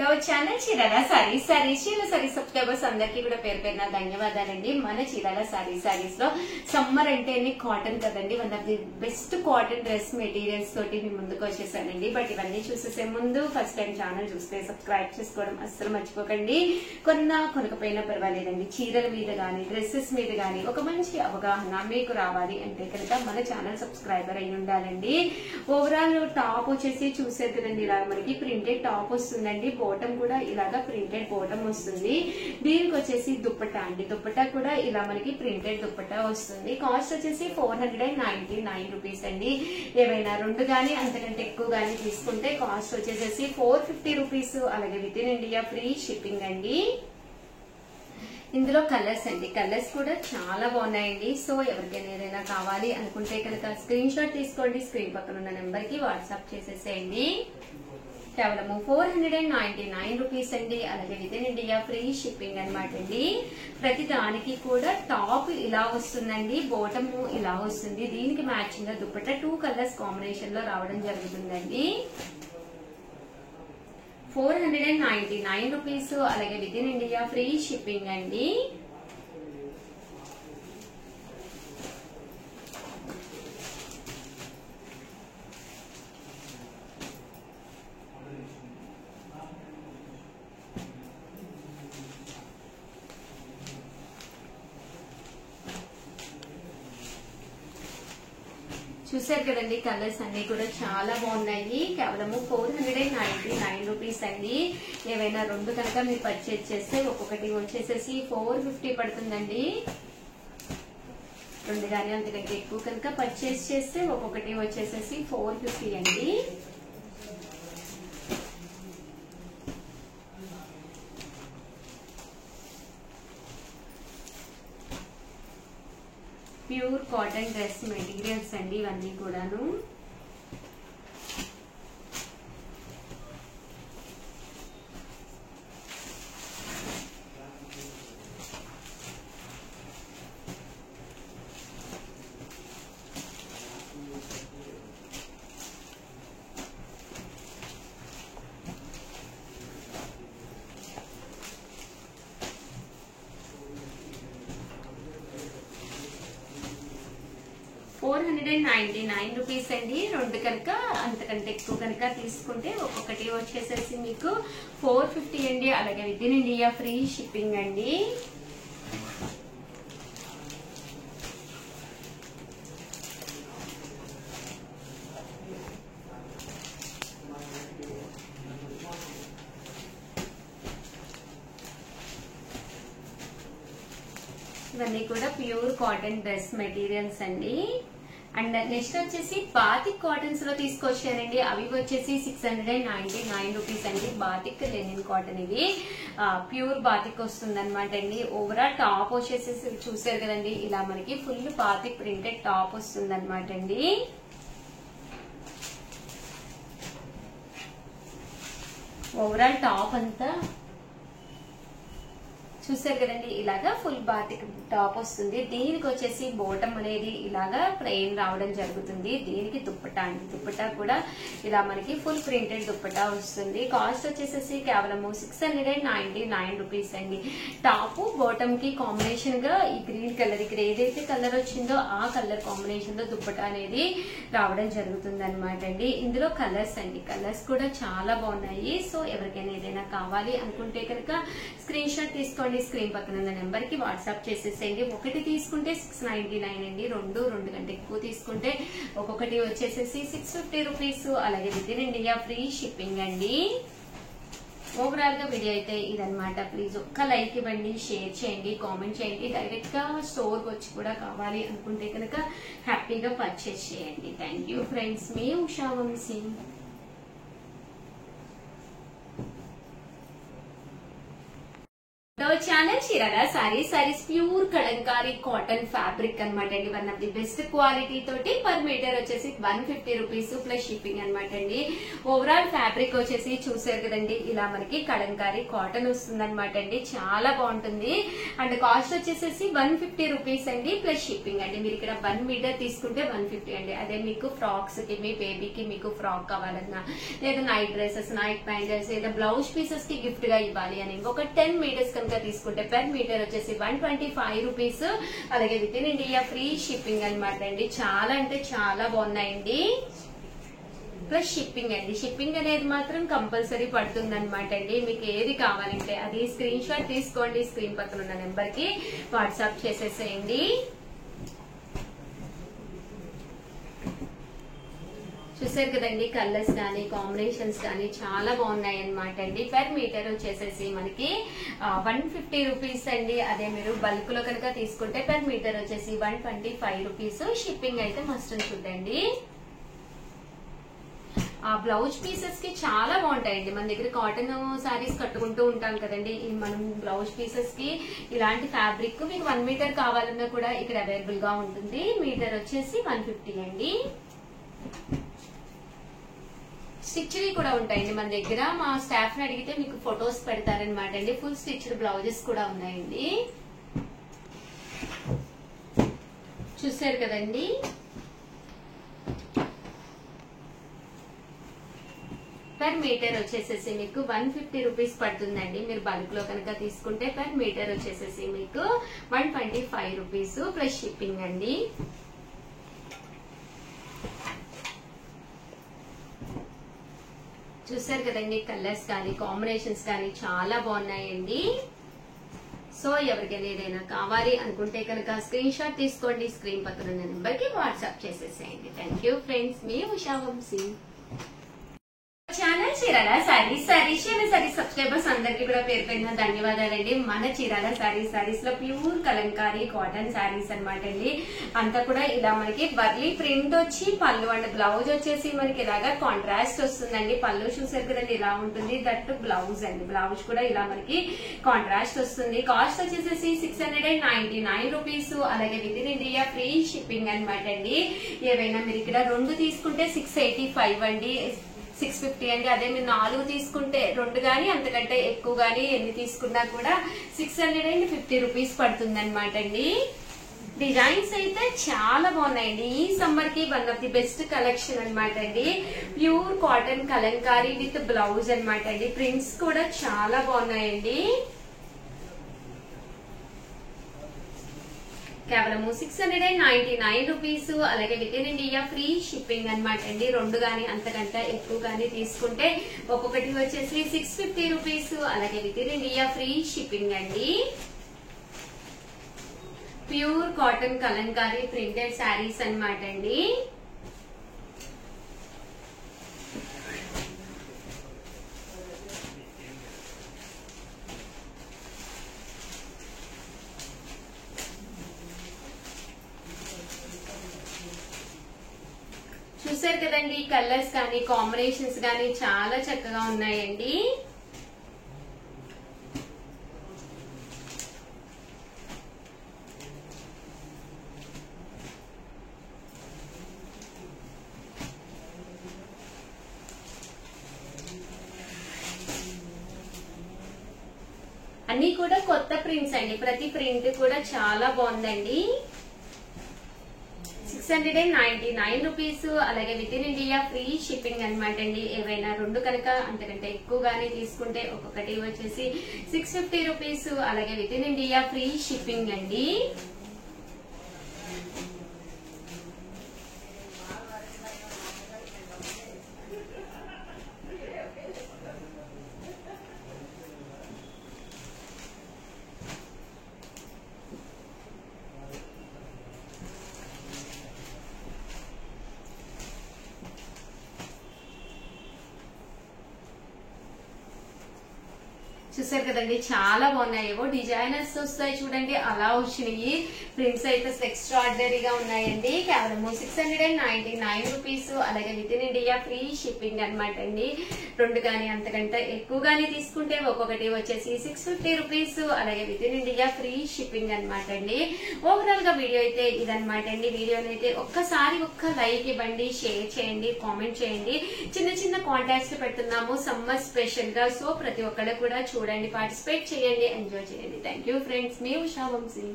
Our channel Chirala saris Chirala sarees subscribers అందరికీ కూడా పేరు పేరున ధన్యవాదాలండి. మన చీరాల సారీస్ లో సమ్మర్ అంటే కాటన్ కదండి, one of the best cotton dress materials తోటి మీ ముందుకు వచ్చేసానండి. బట్ ఇవన్నీ చూసేసే ముందు ఫస్ట్ టైం ఛానల్ చూస్తే సబ్స్క్రైబ్ చేసుకోవడం అస్సలు మర్చిపోకండి. కొనకపోయినా పర్వాలేదండి, చీరల మీద గానీ డ్రెస్సెస్ మీద గానీ ఒక మంచి అవగాహన మీకు రావాలి అంటే కనుక మన ఛానల్ సబ్స్క్రైబర్ అయి ఉండాలండి. ఓవరాల్ టాప్ వచ్చేసి చూసేది కదండి, ఇలా మనకి ప్రింటెడ్ టాప్ వస్తుందండి. బాటమ్ కూడా ఇలాగా ప్రింటెడ్ బాటమ్ వస్తుంది. దీనికి వచ్చేసి దుప్పట్టా అండి, దుప్పట్టా కూడా ఇలా మనకి ప్రింటెడ్ దుప్పట్టా వస్తుంది. కాస్ట్ వచ్చేసి 499 రూపీస్ అండి. ఏవైనా రెండు గానీ అంతకంటే ఎక్కువ గానీ తీసుకుంటే కాస్ట్ వచ్చేసి 450 రూపీస్. అలాగే with in India free shipping అండి. ఇందులో కలర్స్ అండి, కలర్స్ కూడా చాలా బాగున్నాయండి. సో ఎవరికైనా ఏదైనా కావాలి అనుకుంటే కనుక స్క్రీన్ షాట్ తీసుకోండి, స్క్రీన్ పక్కన ఉన్న నెంబర్ కి వాట్సాప్ చేసేసేయండి. కేవలం 499 రూపీస్ అండి. అలాగే with in India free shipping అనమాట అండి. ప్రతి దానికి కూడా టాప్ ఇలా వస్తుందండి, బాటమ్ ఇలా వస్తుంది. దీనికి మ్యాచింగ్ గా దుప్పట్టా 2 కలర్స్ కాంబినేషన్ లో రావడం జరుగుతుందండి. 499 రూపీస్. అలాగే with in India free shipping అండి. చూసారు కదండి, కలర్స్ అన్ని కూడా చాలా బాగున్నాయి. కేవలం 499 రూపీస్ అండి. ఏవైనా రెండు కనుక మీరు పర్చేజ్ చేస్తే ఒక్కొక్కటి వచ్చేసేసి 450 పడుతుందండి. రెండు కానీ అంతకంటే ఎక్కువ కనుక పర్చేజ్ చేస్తే ఒక్కొక్కటి వచ్చేసేసి 450 అండి. ప్యూర్ కాటన్ డ్రెస్ మెటీరియల్స్ అండి ఇవన్నీ కూడాను. రూపీస్ అండి. రెండు కనుక అంతకంటే ఎక్కువ కనుక తీసుకుంటే ఒక్కొక్కటి వచ్చేసేసి మీకు 450 అండి. అలాగే with in India free shipping అండి. ఇవన్నీ కూడా ప్యూర్ కాటన్ డ్రెస్ మెటీరియల్స్ అండి. అండ్ నెక్స్ట్ వచ్చేసి బాతిక్ కాటన్స్ లో తీసుకొచ్చానండి. అవి వచ్చేసి 699 రూపీస్ అండి. బాతిక్ లెనిన్ కాటన్, ఇవి ప్యూర్ బాతిక్ వస్తుంది అనమాట అండి. ఓవరాల్ టాప్ వచ్చేసి చూసారు కదండి, ఇలా మనకి ఫుల్ బాతిక్ ప్రింటెడ్ టాప్ వస్తుంది అనమాట అండి. ఓవరాల్ టాప్ అంతా చూసారు కదండి, ఇలాగా ఫుల్ బాతిక్ టాప్ వస్తుంది. దీనికి వచ్చేసి బోటం అనేది ఇలాగా ప్లెయిన్ రావడం జరుగుతుంది. దీనికి దుప్పట్టా అండి, దుప్పట్టా కూడా ఇలా మనకి ఫుల్ ప్రింటెడ్ దుప్పట్టా వస్తుంది. కాస్ట్ వచ్చేసేసి కేవలం 699 రూపీస్ అండి. టాప్ బాటమ్ కి కాంబినేషన్ గా ఈ గ్రీన్ కలర్, ఇక్కడ ఏదైతే కలర్ వచ్చిందో ఆ కలర్ కాంబినేషన్ లో దుప్పట్టా అనేది రావడం జరుగుతుంది అనమాట అండి. ఇందులో కలర్స్ అండి, కలర్స్ కూడా చాలా బాగున్నాయి. సో ఎవరికైనా ఏదైనా కావాలి అనుకుంటే కనుక స్క్రీన్ షాట్ తీసుకోండి, స్క్రీన్ పక్కన ఉన్న నెంబర్ కి వాట్సాప్ చేసేసేయండి. ఒకటి తీసుకుంటే 699 అండి. రెండు కంటే ఎక్కువ తీసుకుంటే ఒక్కొక్కటి వచ్చేసేసి 650 రూపీస్. అలాగే with in India free shipping అండి. ఓవరాల్ గా వీడియో అయితే ఇదనమాట. ప్లీజ్ ఒక్క లైక్ ఇవ్వండి, షేర్ చేయండి, కామెంట్ చేయండి. డైరెక్ట్ గా స్టోర్ వచ్చి కూడా కావాలి అనుకుంటే కనుక హ్యాపీగా పర్చేస్ చేయండి. థ్యాంక్ యూ ఫ్రెండ్స్, మీ Usha Vamsi. Channel Chirala sarees pure Kalamkari cotton fabric అనమాట అండి. One of the best quality తోటి పర్ మీటర్ వచ్చేసి 150 రూపీస్ ప్లస్ షిప్పింగ్ అనమాట అండి. ఓవరాల్ ఫ్యాబ్రిక్ వచ్చేసి చూసారు కదండి, ఇలా మనకి కలంకారీ కాటన్ వస్తుంది అనమాట అండి. చాలా బాగుంటుంది అండ్ కాస్ట్ వచ్చేసి 150 రూపీస్ అండి ప్లస్ షిప్పింగ్ అండి. మీరు ఇక్కడ 1 మీటర్ తీసుకుంటే 150 అండి. అదే మీకు ఫ్రాక్స్ కి, మీ బేబీకి మీకు ఫ్రాక్ కావాలన్నా, లేదా నైట్ డ్రెస్సెస్, నైట్ ప్యాంటర్స్, లేదా బ్లౌజ్ పీసెస్ కి గిఫ్ట్ గా ఇవ్వాలి అని ఒక 10 మీటర్స్ కనుక తీసుకుంటే పర్ మీటర్ వచ్చేసి 125 రూపీస్. అలాగే with in India free shipping అనమాట అండి. చాలా అంటే చాలా బాగున్నాయండి. ప్లస్ షిప్పింగ్ అండి. షిప్పింగ్ అనేది మాత్రం కంపల్సరీ పడుతుంది అనమాట అండి. మీకు ఏది కావాలంటే అది స్క్రీన్ షాట్ తీసుకోండి, స్క్రీన్ పక్కన ఉన్న నెంబర్ కి వాట్సాప్ చేసేసేయండి. చూసారు కదండి, కలర్స్ కానీ కాంబినేషన్స్ కానీ చాలా బాగున్నాయి అనమాట అండి. పర్ మీటర్ వచ్చేసేసి మనకి 150 రూపీస్ అండి. అదే మీరు బల్క్ లో కనుక తీసుకుంటే పర్ మీటర్ వచ్చేసి 125 రూపీస్. షిప్పింగ్ అయితే మస్ట్ చూడండి. ఆ బ్లౌజ్ పీసెస్ కి చాలా బాగుంటాయండి. మన దగ్గర కాటన్ సారీస్ కట్టుకుంటూ ఉంటాం కదండి, మనం బ్లౌజ్ పీసెస్ కి ఇలాంటి ఫ్యాబ్రిక్ మీకు 1 మీటర్ కావాలన్నా కూడా ఇక్కడ అవైలబుల్ గా ఉంటుంది. మీటర్ వచ్చేసి 150 అండి. స్టిచ్డ్ కూడా ఉంటాయండి మన దగ్గర. మా స్టాఫ్ ని అడిగితే మీకు ఫొటోస్ పెడతారనమాట అండి. ఫుల్ స్టిచ్డ్ బ్లౌజెస్ కూడా ఉన్నాయండి. చూసారు కదండి, పర్ మీటర్ వచ్చేసేసి మీకు 150 రూపీస్ పడుతుందండి. మీరు బల్క్ లో కనుక తీసుకుంటే పర్ మీటర్ వచ్చేసేసి మీకు 125 రూపీస్ ప్లస్ షిప్పింగ్ అండి. చూసారు కదండి, కలర్స్ కానీ కాంబినేషన్స్ కానీ చాలా బాగున్నాయండి. సో ఎవరికైనా ఏదైనా కావాలి అనుకుంటే కనుక స్క్రీన్ షాట్ తీసుకోండి, స్క్రీన్ పక్కన ఉన్న నెంబర్ కి వాట్సాప్ చేసేసేయండి. థ్యాంక్ యూ ఫ్రెండ్స్, మీ ఉషా వంశీ. ఛానల్ చీరాల సారీస్ సబ్స్క్రైబర్స్ అందరికి కూడా పేరు పేరున ధన్యవాదాలండి. మన చీరాల సారీస్ లో ప్యూర్ కలంకారీ కాటన్ సారీస్ అనమాట అండి. అంతా కూడా ఇలా మనకి వర్లీ ప్రింట్ వచ్చి పళ్ళు అండ్ బ్లౌజ్ వచ్చేసి మనకి ఇలాగా కాంట్రాస్ట్ వస్తుందండి. పళ్ళు చూసారు కదండి ఇలా ఉంటుంది, దట్ బ్లౌజ్ అండి. బ్లౌజ్ కూడా ఇలా మనకి కాంట్రాస్ట్ వస్తుంది. కాస్ట్ వచ్చేసి 699 రూపీస్. అలాగే with in India free shipping అనమాట అండి. ఏవైనా మీరు ఇక్కడ 2 తీసుకుంటే 685 అండి, 650 అండి. అదే మీరు 4 తీసుకుంటే 2 గానీ అంతకంటే ఎక్కువ గానీ ఎన్ని తీసుకున్నా కూడా 650 రూపీస్ పడుతుంది అనమాట అండి. డిజైన్స్ అయితే చాలా బాగున్నాయండి. ఈ సమ్మర్ కి one of the best collection అనమాట అండి. Pure cotton Kalamkari with blouse అనమాట అండి. ప్రింట్స్ కూడా చాలా బాగున్నాయండి. కేవలం 699 రూపీస్. అలాగే with in India free shipping అనమాట అండి. 2 గానీ అంతకంటే ఎక్కువ గానీ తీసుకుంటే ఒక్కొక్కటి వచ్చేసి 650 రూపీస్. అలాగే with in India free shipping అండి. Pure cotton Kalamkari printed saris అనమాట అండి. చూసారు కదండి, కలర్స్ కానీ కాంబినేషన్స్ కానీ చాలా చక్కగా ఉన్నాయండి. అన్ని కూడా కొత్త ప్రింట్స్ అండి. ప్రతి ప్రింట్ కూడా చాలా బాగుందండి. 699 రూపీస్. అలాగే with in India free shipping అనమాట అండి. ఏవైనా 2 కనుక అంతకంటే ఎక్కువగానే తీసుకుంటే ఒక్కొక్కటి వచ్చేసి 650 రూపీస్. అలాగే with in India free shipping అండి. చూసారు కదండి, చాలా బాగున్నాయి. ఏవో డిజైనర్స్ వస్తాయి చూడండి, అలా వచ్చినాయి. ప్రింట్స్ అయితే ఎక్స్ట్రా ఆర్డినరీగా ఉన్నాయండి. కేవలం 699 రూపీస్. అలాగే with in India free shipping అనమాట అండి. 2 కానీ అంతకంటే ఎక్కువ కానీ తీసుకుంటే ఒక్కొక్కటి వచ్చేసి 650 రూపీస్. అలాగే with in India free shipping అనమాట అండి. ఓవరాల్ గా వీడియో అయితే ఇదనమాట అండి. వీడియోని అయితే ఒక్కసారి ఒక్క లైక్ ఇవ్వండి, షేర్ చేయండి, కామెంట్ చేయండి. చిన్న చిన్న కాంటాక్ట్స్ పెడుతున్నాము సమ్మర్ స్పెషల్ గా. సో ప్రతి ఒక్కళ్ళు కూడా చూడండి, పార్టిసిపేట్ చేయండి, ఎంజాయ్ చేయండి. థ్యాంక్ యూ ఫ్రెండ్స్, మీ ఉషా వంశీ.